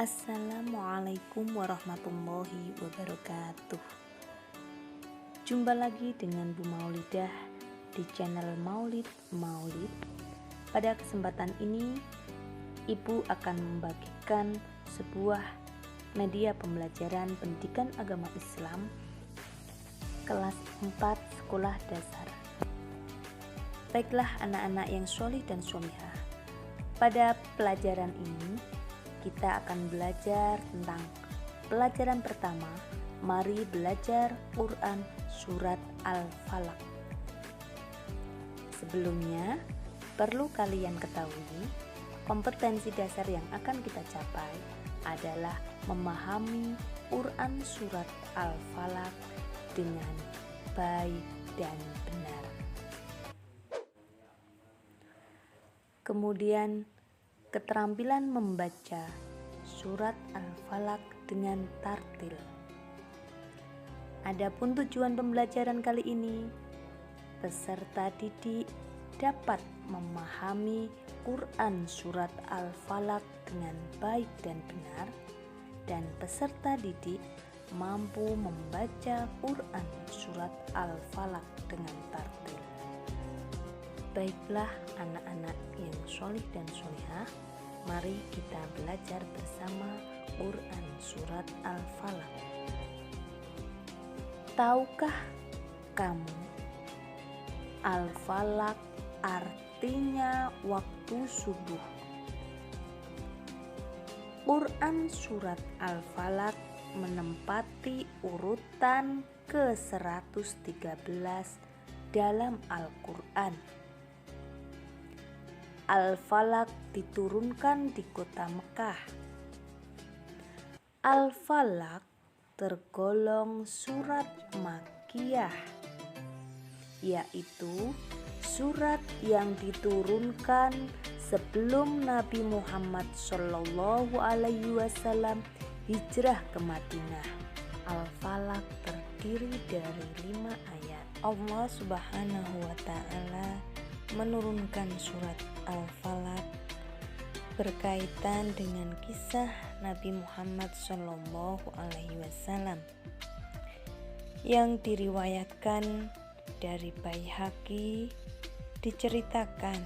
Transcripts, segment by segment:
Assalamualaikum warahmatullahi wabarakatuh. Jumpa lagi dengan Bu Maulidah di channel Maulid. Pada kesempatan ini, Ibu akan membagikan sebuah media pembelajaran pendidikan agama Islam kelas 4 sekolah dasar. Baiklah anak-anak yang sholih dan sholihah, pada pelajaran ini kita akan belajar tentang pelajaran pertama. Mari belajar Quran surat Al-Falaq. Sebelumnya, perlu kalian ketahui, kompetensi dasar yang akan kita capai adalah memahami Quran surat Al-Falaq dengan baik dan benar. Kemudian, keterampilan membaca surat Al-Falaq dengan tartil. Adapun tujuan pembelajaran kali ini, peserta didik dapat memahami Quran surat Al-Falaq dengan baik dan benar, dan peserta didik mampu membaca Quran surat Al-Falaq dengan tartil. Baiklah anak-anak yang sholih dan sholihah, mari kita belajar bersama Quran surat Al-Falaq. Tahukah kamu Al-Falaq artinya waktu subuh? Quran surat Al-Falaq menempati urutan ke-113 dalam Al-Quran. Al-Falaq diturunkan di kota Mekah. Al-Falaq tergolong surat Makkiyah, yaitu surat yang diturunkan sebelum Nabi Muhammad SAW hijrah ke Madinah. Al-Falaq terdiri dari 5 ayat. Allah Subhanahu wa Ta'ala menurunkan surat Al-Falaq berkaitan dengan kisah Nabi Muhammad SAW yang diriwayatkan dari Baihaqi. Diceritakan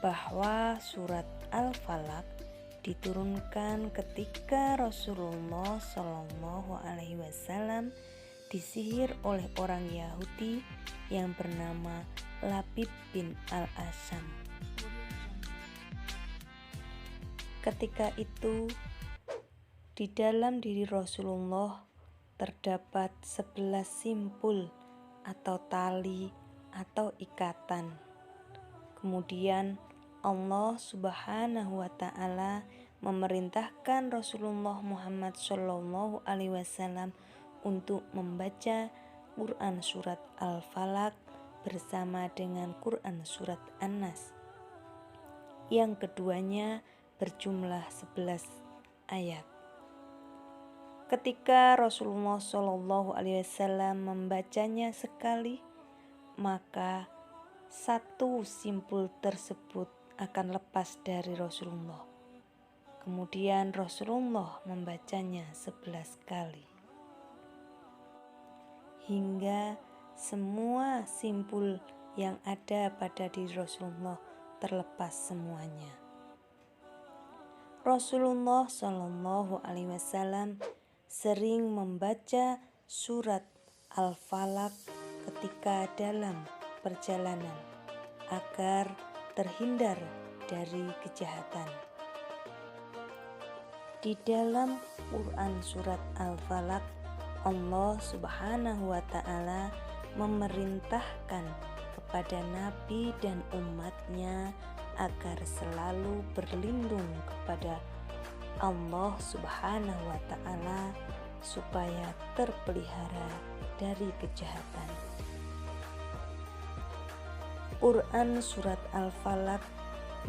bahwa surat Al-Falaq diturunkan ketika Rasulullah SAW disihir oleh orang Yahudi yang bernama Labib bin Al-Asam. Ketika itu, di dalam diri Rasulullah terdapat 11 simpul atau tali atau ikatan. Kemudian Allah Subhanahu wa Ta'ala memerintahkan Rasulullah Muhammad SAW untuk membaca Quran surat Al-Falaq bersama dengan Quran surat An-Nas. Yang keduanya berjumlah 11 ayat. Ketika Rasulullah SAW membacanya sekali, maka satu simpul tersebut akan lepas dari Rasulullah. Kemudian Rasulullah membacanya 11 kali. Hingga semua simpul yang ada pada diri Rasulullah terlepas semuanya. Rasulullah SAW sering membaca surat Al-Falaq ketika dalam perjalanan agar terhindar dari kejahatan. Di dalam Quran surat Al-Falaq, Allah Subhanahu wa Ta'ala memerintahkan kepada Nabi dan umatnya agar selalu berlindung kepada Allah Subhanahu wa Ta'ala supaya terpelihara dari kejahatan. Quran surat Al-Falaq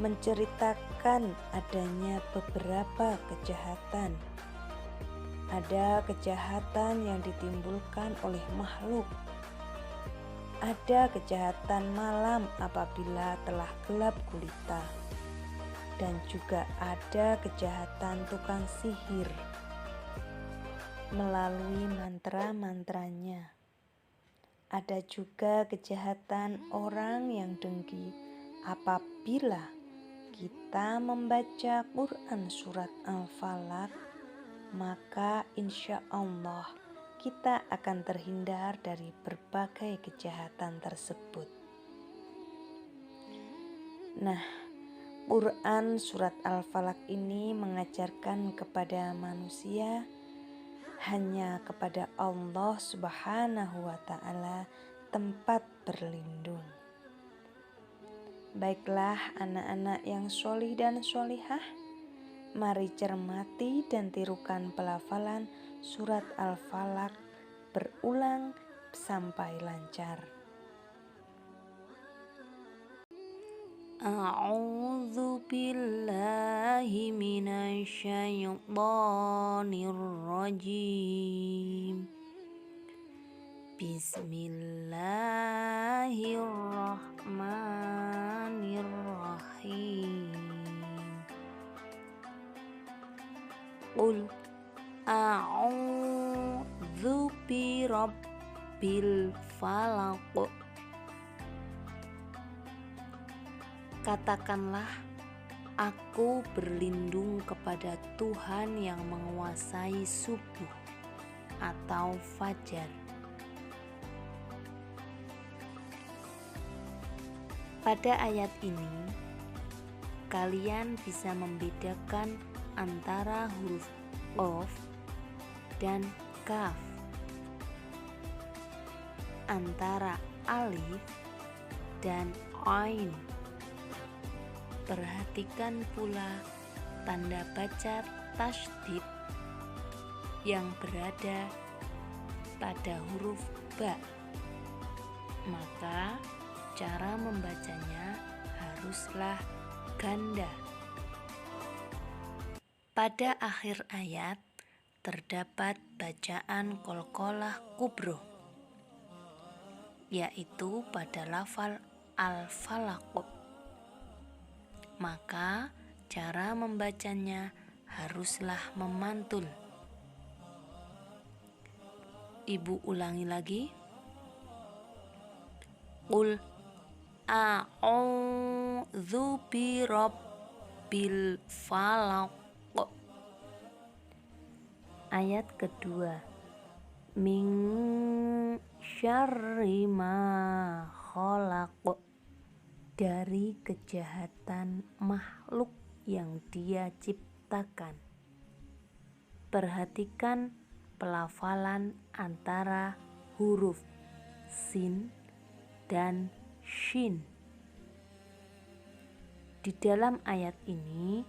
menceritakan adanya beberapa kejahatan. Ada kejahatan yang ditimbulkan oleh makhluk. Ada kejahatan malam apabila telah gelap gulita. dan juga ada kejahatan tukang sihir melalui mantra-mantranya. Ada juga kejahatan orang yang dengki apabila kita membaca Quran surat Al-Falaq, maka insya Allah kita akan terhindar dari berbagai kejahatan tersebut. Nah, Quran surat Al-Falaq ini mengajarkan kepada manusia hanya kepada Allah Subhanahu wa Ta'ala tempat berlindung. Baiklah anak-anak yang sholih dan sholihah, mari cermati dan tirukan pelafalan surat Al-Falaq berulang sampai lancar. A'udzu billahi minasy syaithanir rajim. Bismillahirrahmanirrahim. Qul a'udzu birabbil falaq. Katakanlah, aku berlindung kepada Tuhan yang menguasai subuh atau fajar. Pada ayat ini, kalian bisa membedakan antara huruf Qaf dan Kaf, antara alif dan ain. Perhatikan pula tanda baca tasydid yang berada pada huruf ba. Maka cara membacanya haruslah ganda. Pada akhir ayat terdapat bacaan qalqalah kubro, yaitu pada lafal al-falaq. Maka cara membacanya haruslah memantul. Ibu ulangi lagi. Qul a'udzu birabbil falaq. Ayat kedua, min syarri ma khalaq, dari kejahatan makhluk yang Dia ciptakan. Perhatikan pelafalan antara huruf sin dan shin. Di dalam ayat ini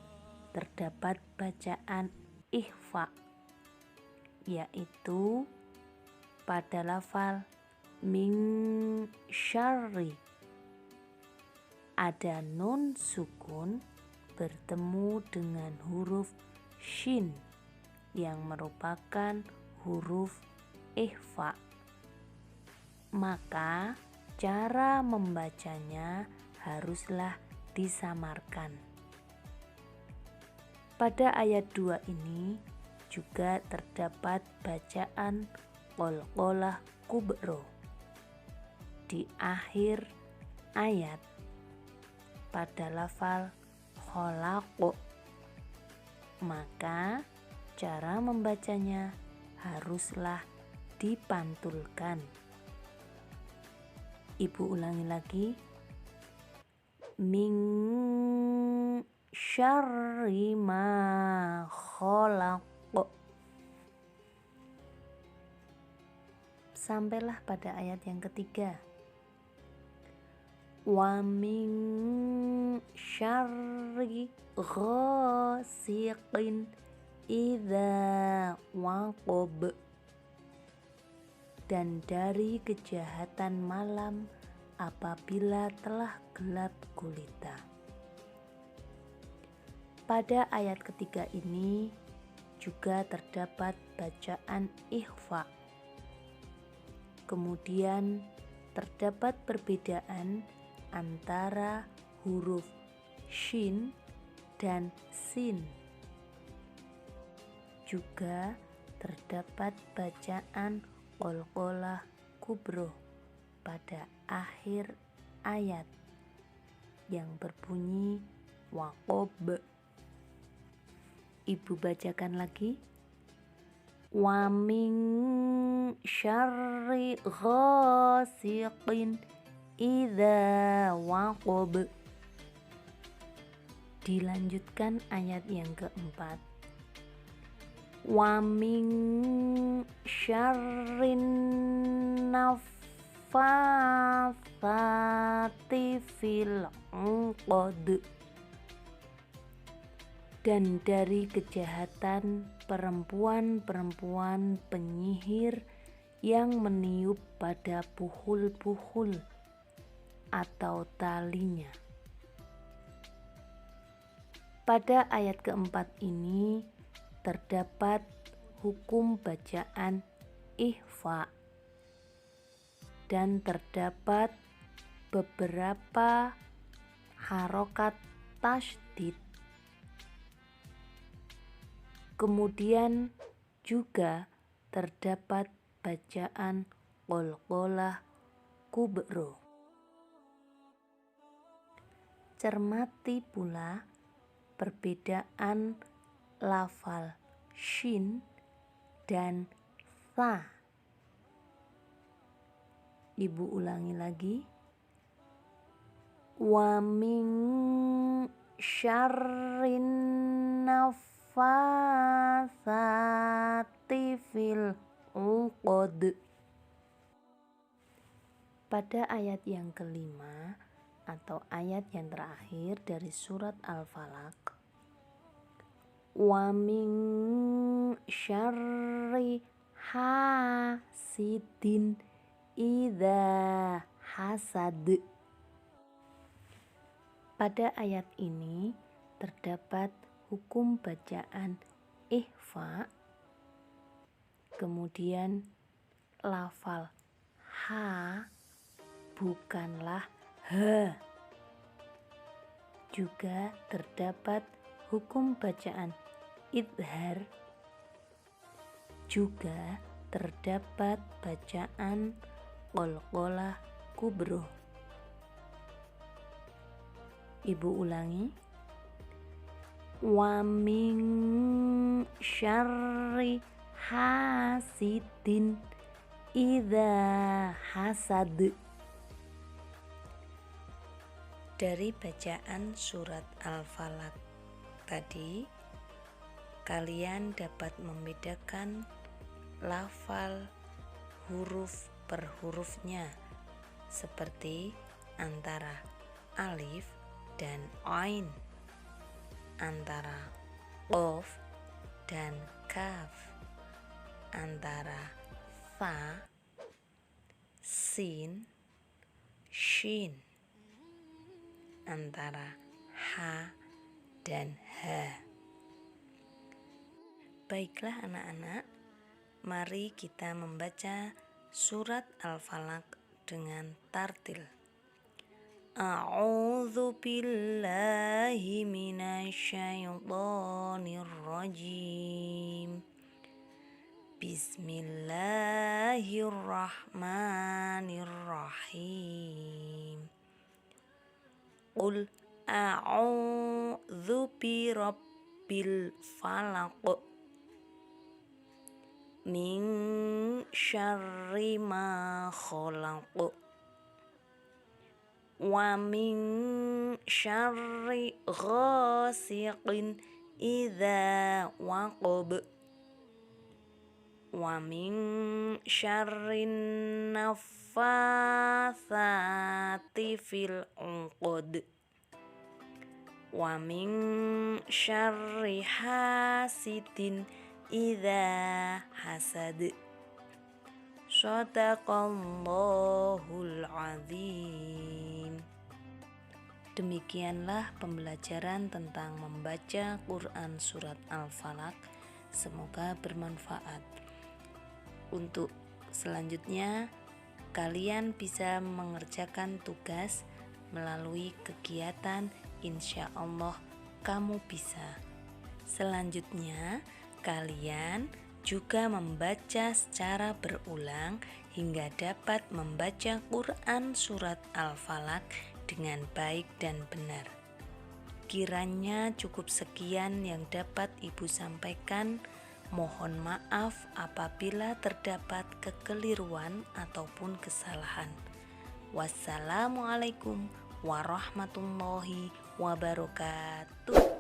terdapat bacaan ikhfa, yaitu pada lafal min syarri ada nun sukun bertemu dengan huruf shin yang merupakan huruf ikhfa. Maka cara membacanya haruslah disamarkan. Pada ayat 2 ini juga terdapat bacaan qalqalah kubro di akhir ayat pada lafal khalaq. Maka cara membacanya haruslah dipantulkan. Ibu ulangi lagi. Min syarri ma khalaq. Sampailah pada ayat yang ketiga. Wa min syarri ghasiqin idza waqab, dan dari kejahatan malam apabila telah gelap gulita. Pada ayat ketiga ini juga terdapat bacaan ikhfa. Kemudian terdapat perbedaan antara huruf shin dan sin. Juga terdapat bacaan qalqalah kubro pada akhir ayat yang berbunyi waqob. Ibu bacakan lagi. Wa min syarri ghasiqin idza waqab. Dilanjutkan ayat yang keempat. Wa min syarrin naffatsati fil 'uqad. Dan dari kejahatan perempuan-perempuan penyihir yang meniup pada puhul-puhul atau talinya. Pada ayat keempat ini terdapat hukum bacaan ikhfa dan terdapat beberapa harokat tasydid. Kemudian juga terdapat bacaan qalqalah kubro. Cermati pula perbedaan lafal shin dan tha. Ibu ulangi lagi. Wa min syarrin naffatsati fil 'uqad. Pada ayat yang kelima atau ayat yang terakhir dari surat Al-Falaq, wa min syarri hasidin idza hasad. Pada ayat ini terdapat hukum bacaan ikhfa, kemudian lafal ha bukanlah ha. Juga terdapat hukum bacaan idhar. Juga terdapat bacaan qalqalah kubro. Ibu ulangi. Wa min syarri hasidin idza hasad. Dari bacaan surat Al-Falaq tadi, kalian dapat membedakan lafal huruf per hurufnya, seperti antara alif dan ain, antara qaf dan kaf, antara fa, sin, shin, antara ha dan ha. Baiklah anak-anak, mari kita membaca surat Al-Falaq dengan tartil. A'udzu billahi minasyaitonir rajim. Bismillahirrahmanirrahim. Qul a'udzu birabbil falaq min syarri ma khalaq wa min syarri ghasiqin idza waqab wa min syarrin naffatsati fil 'uqad wa min syarri hasidin idza hasad. Shadaqallahul azim. Demikianlah pembelajaran tentang membaca Quran surat Al-Falaq. Semoga bermanfaat. Untuk selanjutnya, kalian bisa mengerjakan tugas melalui kegiatan insya Allah kamu bisa. Selanjutnya, kalian juga membaca secara berulang hingga dapat membaca Quran surat Al-Falaq dengan baik dan benar. Kiranya cukup sekian yang dapat Ibu sampaikan. Mohon maaf apabila terdapat kekeliruan ataupun kesalahan. Wassalamualaikum warahmatullahi wabarakatuh.